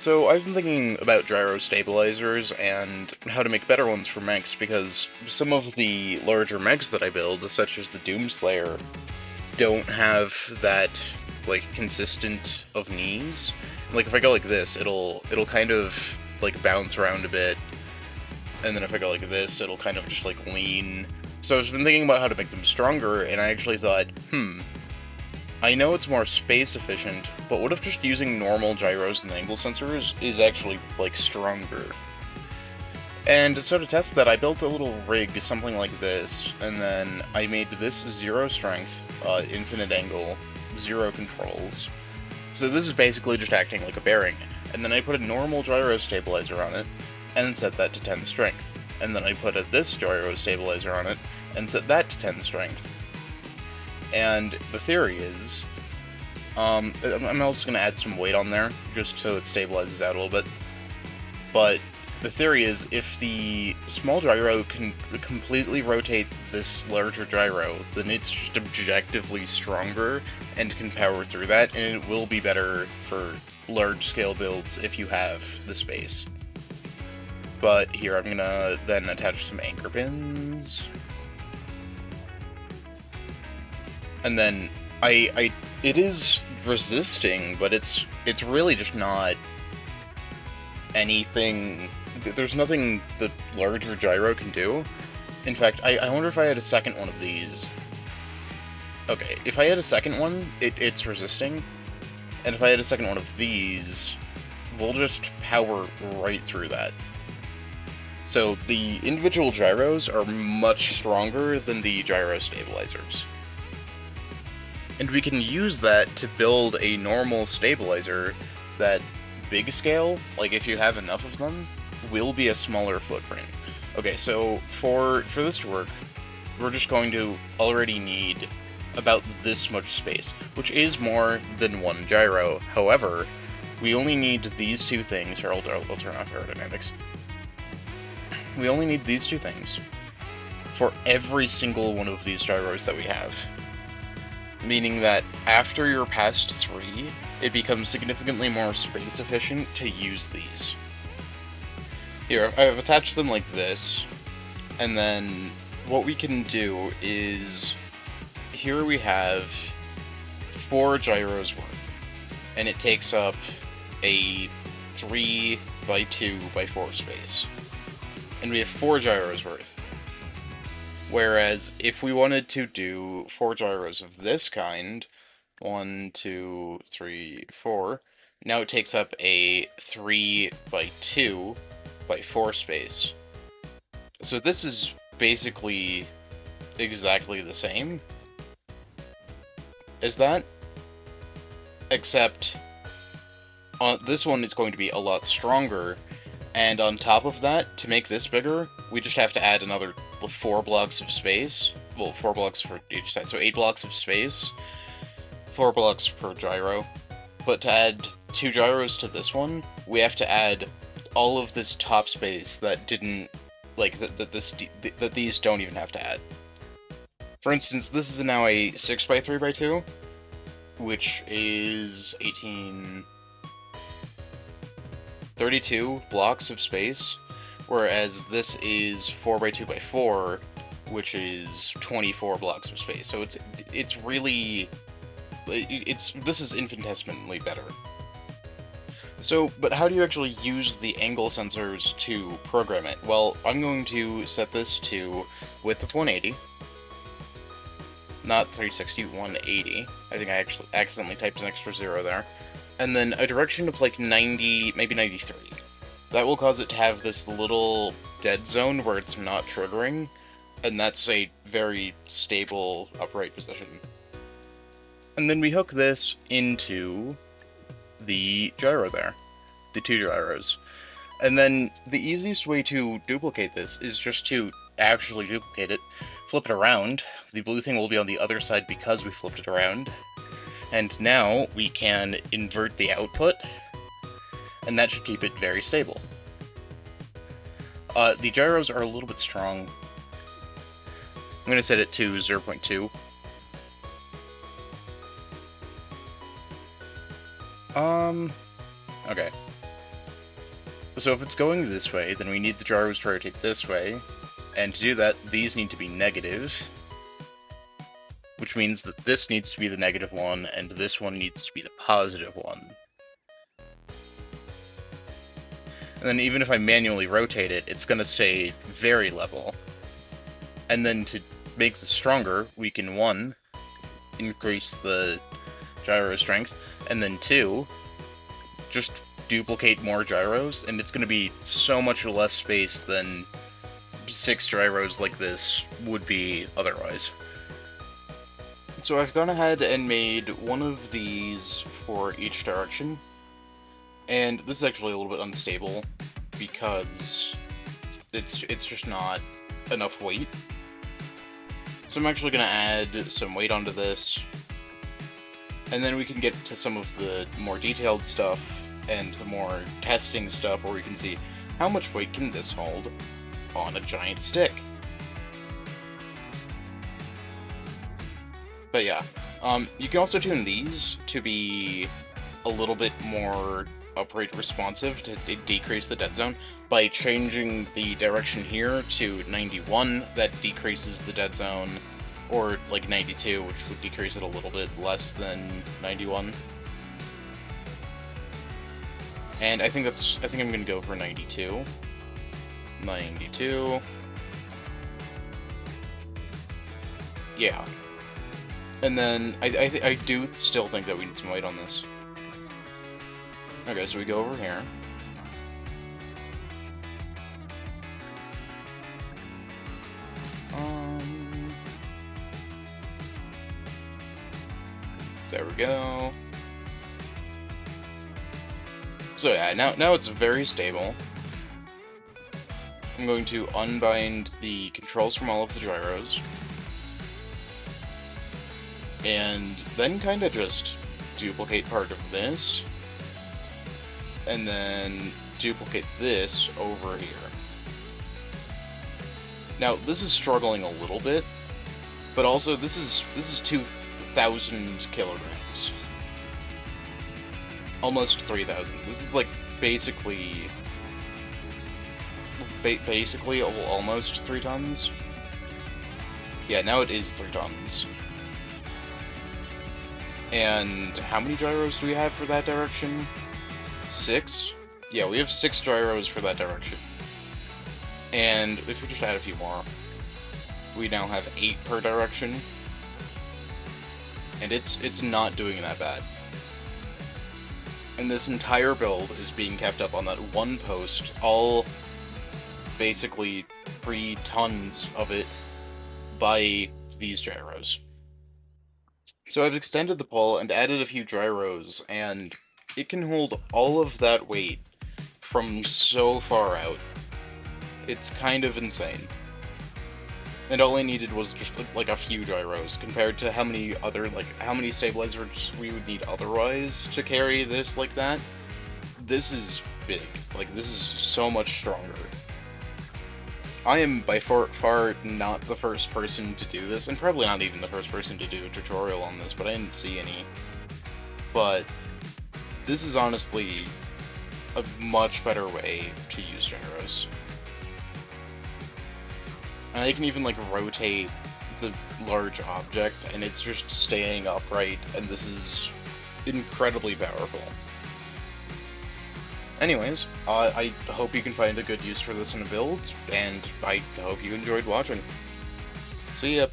So I've been thinking about gyro stabilizers and how to make better ones for mechs because some of the larger mechs that I build, such as the Doomslayer, don't have that consistent of knees. Like if I go like this, it'll kind of bounce around a bit, and then if I go like this, it'll kind of just lean. So I've been thinking about how to make them stronger, and I actually thought, I know it's more space efficient, but what if just using normal gyros and angle sensors is actually, stronger? And so to test that, I built a little rig, something like this, and then I made this 0 strength, infinite angle, 0 controls. So this is basically just acting like a bearing. And then I put a normal gyro stabilizer on it, and set that to 10 strength. And then I put this gyro stabilizer on it, and set that to 10 strength. And the theory is, I'm also going to add some weight on there, just so it stabilizes out a little bit. But the theory is, if the small gyro can completely rotate this larger gyro, then it's just objectively stronger and can power through that, and it will be better for large-scale builds if you have the space. But here, I'm going to then attach some anchor pins. And then it is resisting, but it's really just not anything. There's nothing the larger gyro can do. In fact, I wonder if I had a second one of these. Okay, if I had a second one, it's resisting. And if I had a second one of these, we'll just power right through that. So the individual gyros are much stronger than the gyro stabilizers. And we can use that to build a normal stabilizer that big scale, like if you have enough of them, will be a smaller footprint. Okay, so for this to work, we're just going to already need about this much space, which is more than one gyro. However, we only need these two things. Here, I'll turn off aerodynamics. We only need these two things for every single one of these gyros that we have. Meaning that after you're past 3, it becomes significantly more space efficient to use these. Here, I've attached them like this, and then what we can do is, here we have 4 gyros worth, and it takes up a 3 by 2 by 4 space. And we have 4 gyros worth. Whereas, if we wanted to do 4 gyros of this kind, 1, 2, 3, 4, now it takes up a 3 by 2 by 4 space. So this is basically exactly the same as that, except on this one it's going to be a lot stronger, and on top of that, to make this bigger, we just have to add another 4 blocks of space. Well, 4 blocks for each side, so 8 blocks of space. 4 blocks per gyro. But to add 2 gyros to this one, we have to add all of this top space that didn't, that these don't even have to add. For instance, this is now a 6 by 3 by 2, which is 32 blocks of space. Whereas this is 4 by 2 by 4, which is 24 blocks of space. So it's really, this is infinitesimally better. So, but how do you actually use the angle sensors to program it? Well, I'm going to set this to width of 180, not 360, 180. I think I actually accidentally typed an extra 0 there. And then a direction of 90, maybe 93. That will cause it to have this little dead zone where it's not triggering, and that's a very stable upright position. And then we hook this into the gyro there, the 2 gyros. And then the easiest way to duplicate this is just to actually duplicate it, flip it around. The blue thing will be on the other side because we flipped it around. And now we can invert the output, and that should keep it very stable. The gyros are a little bit strong. I'm going to set it to 0.2. Okay. So if it's going this way, then we need the gyros to rotate this way, and to do that, these need to be negative, which means that this needs to be the negative one, and this one needs to be the positive one. And then even if I manually rotate it, it's going to stay very level. And then to make this stronger, we can 1, increase the gyro strength, and then 2, just duplicate more gyros, and it's going to be so much less space than 6 gyros like this would be otherwise. So I've gone ahead and made one of these for each direction, and this is actually a little bit unstable because it's just not enough weight. So I'm actually going to add some weight onto this, and then we can get to some of the more detailed stuff and the more testing stuff where we can see how much weight can this hold on a giant stick. But yeah, you can also tune these to be a little bit more upright responsive to decrease the dead zone by changing the direction here to 91. That decreases the dead zone, or like 92, which would decrease it a little bit less than 91. And I think I'm gonna go for 92. 92. Yeah. And then I do still think that we need some weight on this. Okay, so we go over here. There we go. So yeah, now it's very stable. I'm going to unbind the controls from all of the gyros. And then kind of just duplicate part of this. And then duplicate this over here. Now, this is struggling a little bit, but also this is 2,000 kilograms. Almost 3,000. This is like basically almost 3 tons. Yeah, now it is 3 tons. And how many gyros do we have for that direction? 6? Yeah, we have 6 gyros for that direction. And if we just add a few more, we now have 8 per direction. And it's not doing that bad. And this entire build is being kept up on that one post, all basically 3 tons of it by these gyros. So I've extended the pole and added a few gyros, and it can hold all of that weight from so far out. It's kind of insane. And all I needed was just like a few gyros compared to how many stabilizers we would need otherwise to carry this like that. This is big. Like, this is so much stronger. I am by far not the first person to do this, and probably not even the first person to do a tutorial on this, but I didn't see any. But this is honestly a much better way to use gyros. And I can even, like, rotate the large object, and it's just staying upright, and this is incredibly powerful. Anyways, I hope you can find a good use for this in a build, and I hope you enjoyed watching. See ya!